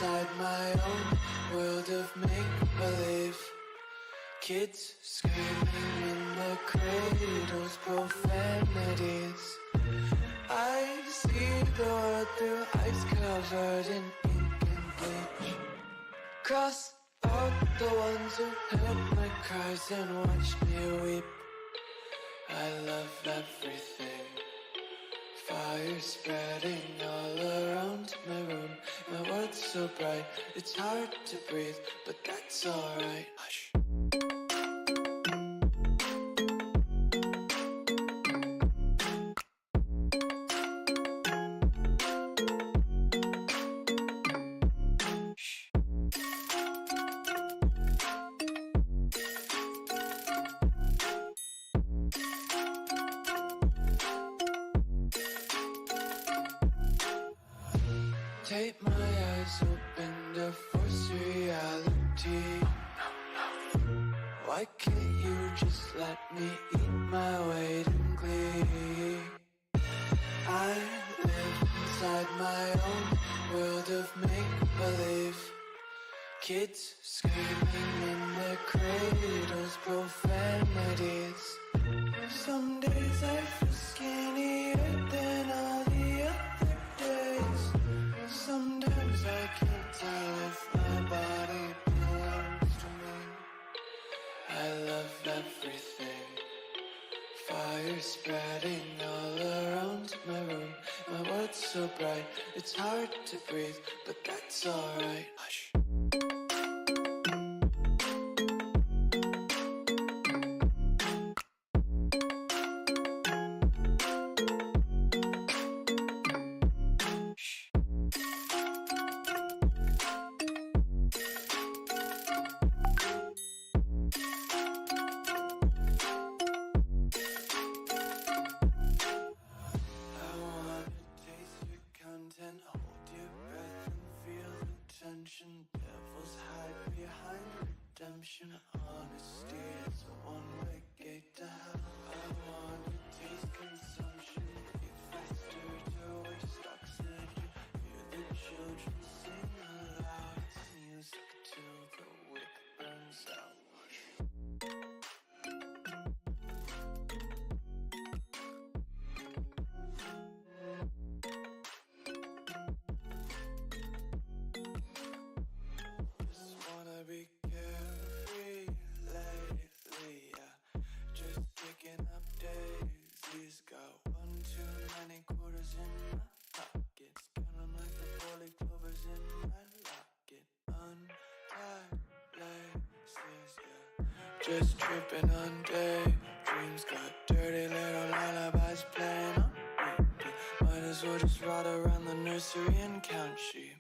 inside my own world of make-believe. Kids screaming in the cradles, profanities. I see the world through ice covered in ink and bleach. Cross out the ones who heard my cries and watched me weep. I love everything. Fire spreading all around my room. My world's so bright, it's hard to breathe, but that's alright. Hush. Tape my eyes open to force reality. Why can't you just let me eat my weight in glee? I live inside my own world of make-believe. Kids screaming in their cradles, profanities. Some days I feel skinnier than all the other days. Sometimes I can't tell if my body belongs to me. I love everything. Fire spreading all around my room. My world's so bright, it's hard to breathe, but that's alright. Hush. Hold your breath and feel the tension. Devils hide behind redemption. Honesty is a one-way gate to hell. I want to taste consumption. Eat faster to waste oxygen. Hear the children sing aloud. It's music till the wick burns out. Be carefree lately, yeah. Just kicking up daisies. Got one too many quarters in my pockets. Count 'em like the 4-leaf clovers in my locket. Untied laces, yeah. Just tripping on daydreams. Got dirty little lullabies playing on repeat. Might as well just ride around the nursery and count sheep.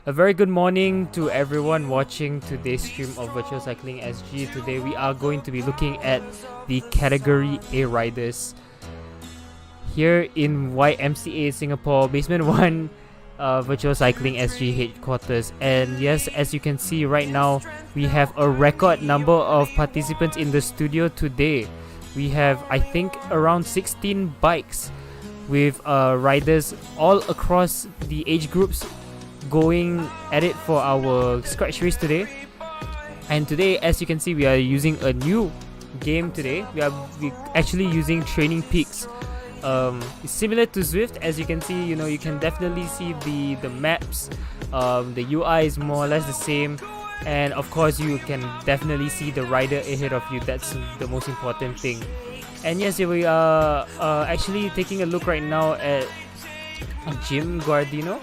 A very good morning to everyone watching today's stream of Virtual Cycling SG. Today we are going to be looking at the Category A riders here in YMCA Singapore, Basement 1 Virtual Cycling SG headquarters. And yes, as you can see right now, we have a record number of participants in the studio today. We have, I think, around 16 bikes with riders all across the age groups going at it for our scratch race today. And today, as you can see, we are using a new game today. We actually using TrainingPeaks. It's similar to Zwift. As you can see, you can definitely see the maps. The UI is more or less the same, and of course you can definitely see the rider ahead of you. That's the most important thing. And yes, we are actually taking a look right now at Jim Guardino,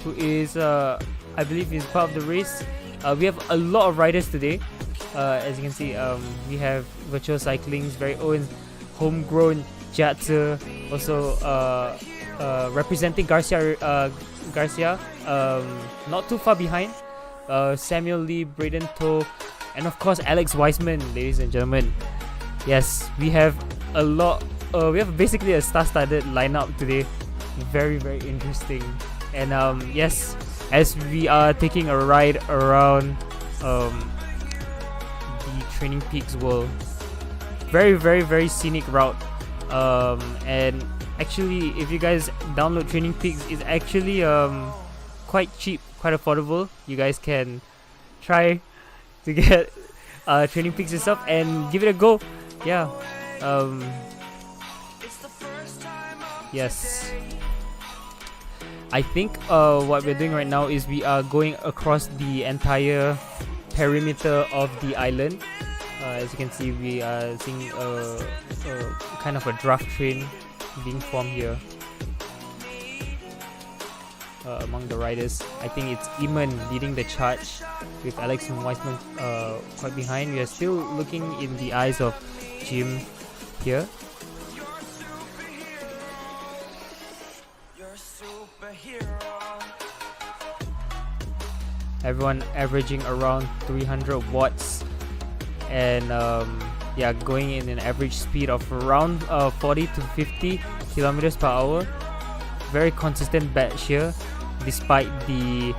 who is I believe is part of the race. We have a lot of riders today. As you can see, we have Virtual Cycling's very own homegrown Jatze, also representing Garcia, not too far behind, Samuel Lee, Braden Toh, and of course Alex Weissman, ladies and gentlemen. Yes, we have a lot, we have basically a star-studded lineup today. Very, very interesting. And yes, as we are taking a ride around the TrainingPeaks world, very, very, very scenic route. And actually, if you guys download TrainingPeaks, it's actually quite cheap, quite affordable. You guys can try to get TrainingPeaks yourself and give it a go. Yeah. Yes. I think what we're doing right now is we are going across the entire perimeter of the island. As you can see, we are seeing kind of a draft train being formed here among the riders. I think it's Eamon leading the charge with Alex Weissman quite behind. We are still looking in the eyes of Jim here. Everyone averaging around 300 watts and yeah, going in an average speed of around 40 to 50 kilometers per hour. Very consistent batch here, despite the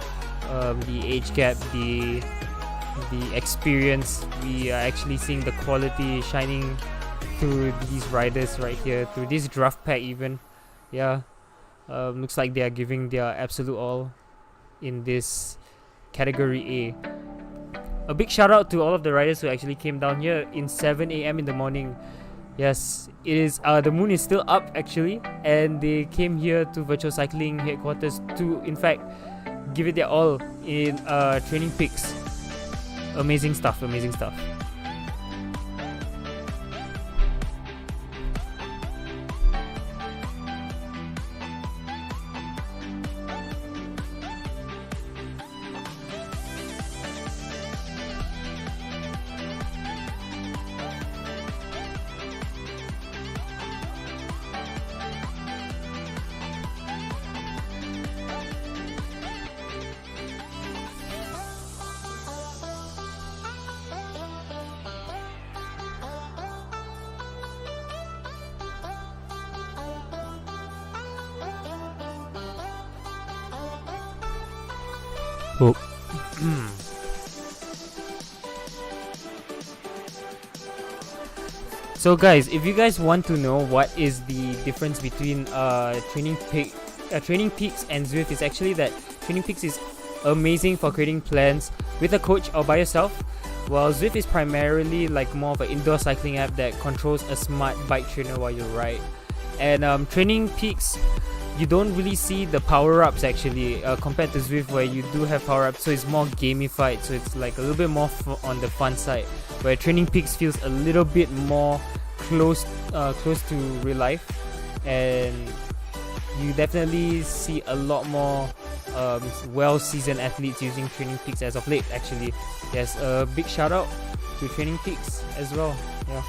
age gap, the experience. We are actually seeing the quality shining through these riders right here, through this draft pack even. Yeah, looks like they are giving their absolute all in this Category A. A big shout out to all of the riders who actually came down here in 7 a.m. in the morning. Yes, it is. The moon is still up actually, and they came here to Virtual Cycling headquarters to, in fact, give it their all in TrainingPeaks. Amazing stuff. Amazing stuff. Oh. So guys, if you guys want to know what is the difference between TrainingPeaks and Zwift, is actually that TrainingPeaks is amazing for creating plans with a coach or by yourself, while Zwift is primarily like more of an indoor cycling app that controls a smart bike trainer while you ride. And TrainingPeaks, you don't really see the power-ups actually compared to Zwift, where you do have power-ups, so it's more gamified, so it's like a little bit more on the fun side, where TrainingPeaks feels a little bit more close to real life, and you definitely see a lot more well-seasoned athletes using TrainingPeaks as of late actually. Yes, a big shout out to TrainingPeaks as well. Yeah.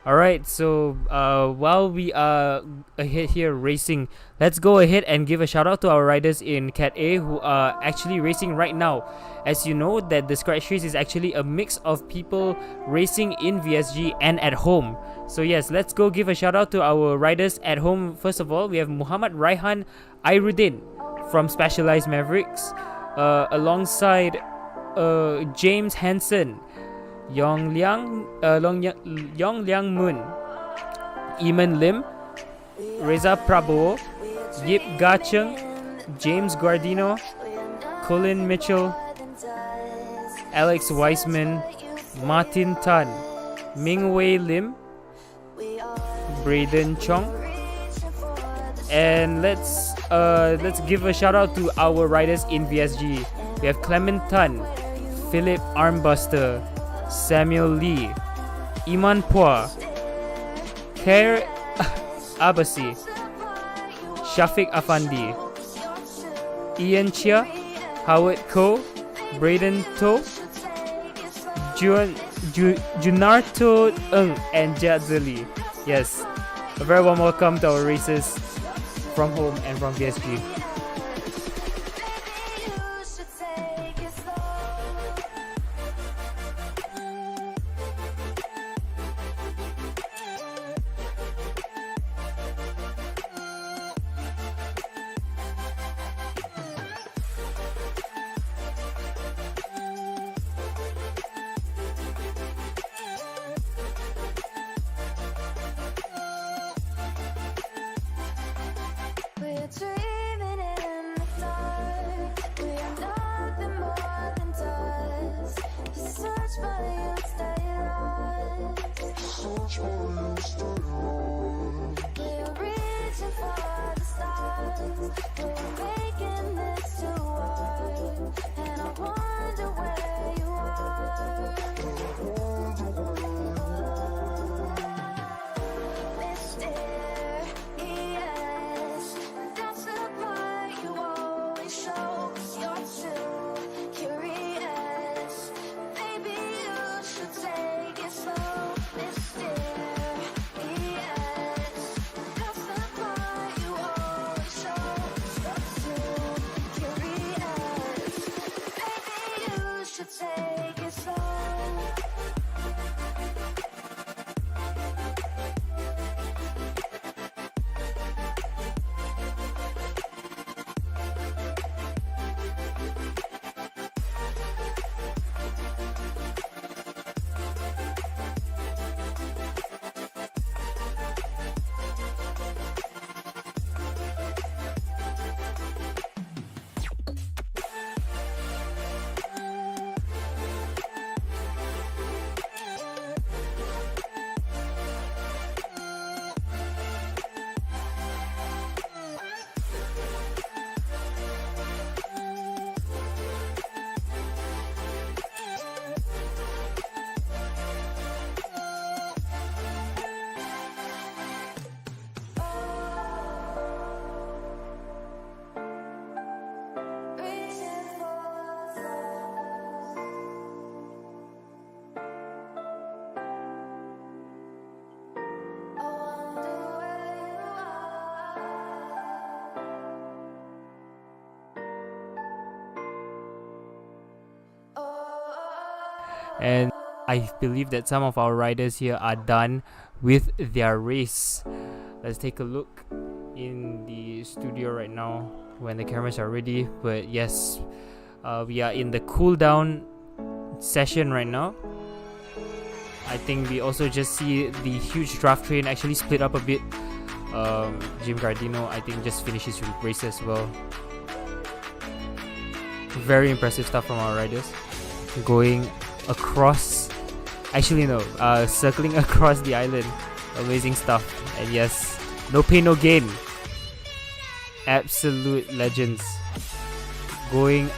Alright, so while we are ahead here racing, let's go ahead and give a shout out to our riders in Cat A who are actually racing right now. As you know, that the Scratch Series is actually a mix of people racing in VSG and at home. So yes, let's go give a shout out to our riders at home. First of all, we have Muhammad Raihan Airuddin from Specialized Mavericks, alongside James Hansen, Yong Liang Moon, Iman Lim, Reza Prabowo, Yip Gacheng, James Guardino, Colin Mitchell, Alex Weisman, Martin Tan, Mingwei Lim, Braden Chong, and let's give a shout out to our riders in VSG. We have Clement Tan, Philip Armbuster, Samuel Lee, Iman Pua, Khair Abasi, Shafiq Afandi, Ian Chia, Howard Ko, Braden To, Junarto Ng, and Jadzali. Yes, a very warm welcome to our racers from home and from VSG. And I believe that some of our riders here are done with their race. Let's take a look in the studio right now when the cameras are ready. But yes, we are in the cool down session right now. I think we also just see the huge draft train actually split up a bit. Jim Gardino, I think, just finished his race as well. Very impressive stuff from our riders. Going across, circling across the island. Amazing stuff. And yes, no pain, no gain. Absolute legends. Going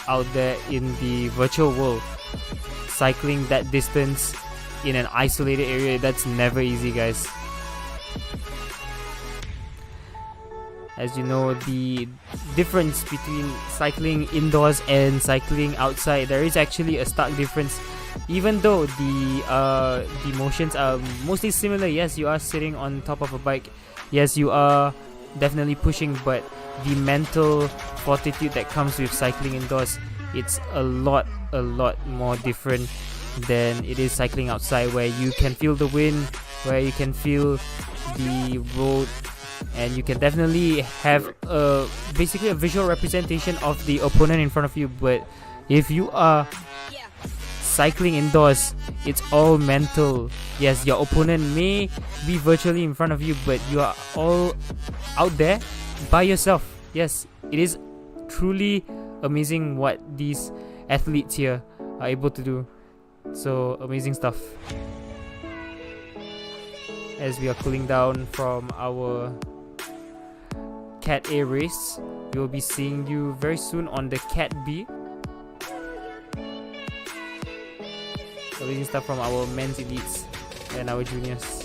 out there in the virtual world, cycling that distance in an isolated area, that's never easy, guys. As you know, the difference between cycling indoors and cycling outside, there is actually a stark difference even though the motions are mostly similar. Yes, you are sitting on top of a bike. Yes, you are definitely pushing, but the mental fortitude that comes with cycling indoors, it's a lot more different than it is cycling outside, where you can feel the wind, where you can feel the road, and you can definitely have basically a visual representation of the opponent in front of you. But if you are cycling indoors, it's all mental. Yes, your opponent may be virtually in front of you, but you are all out there by yourself. Yes, it is truly amazing what these athletes here are able to do. So amazing stuff. As we are cooling down from our Cat A race, we will be seeing you very soon on the Cat B. Amazing stuff from our men's elites and our juniors.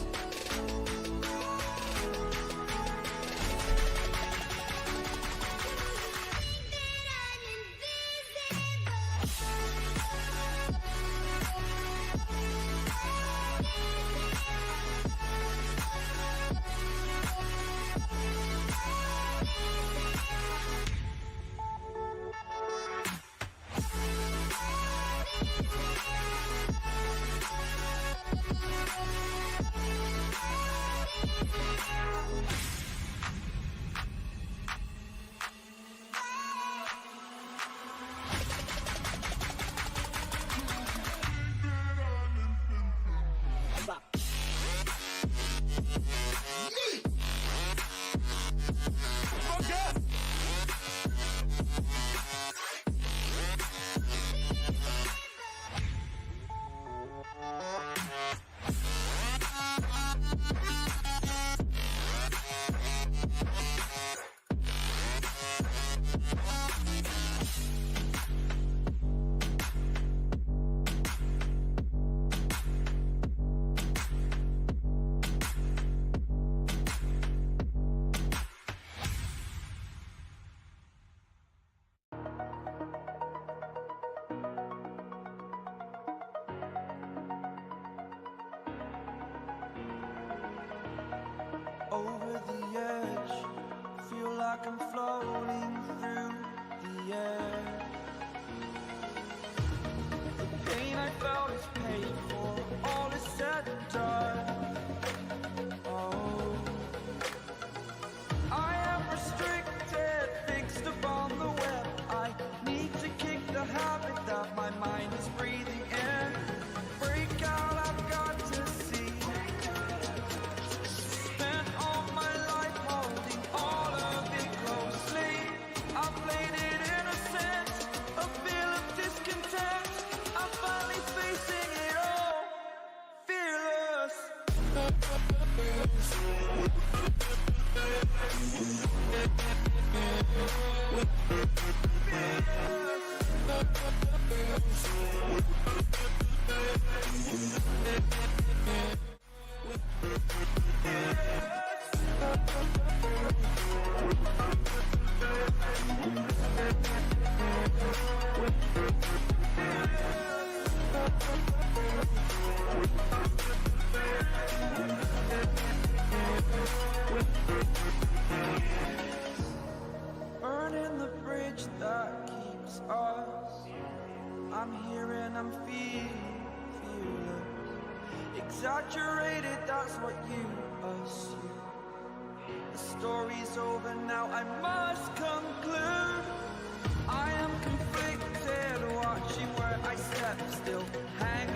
Over the edge, feel like I'm floating through the air. The pain I felt is paid for, all is said and done. Oh, I am restricted, fixed upon the web. I need to kick the habit that my mind is breathing in. Break out, I've got to see. Burning the bridge that keeps us. I'm here and I'm feeling exaggerated, that's what you assume. The story's over now, I must conclude. I am conflicted, watching where I step still, hang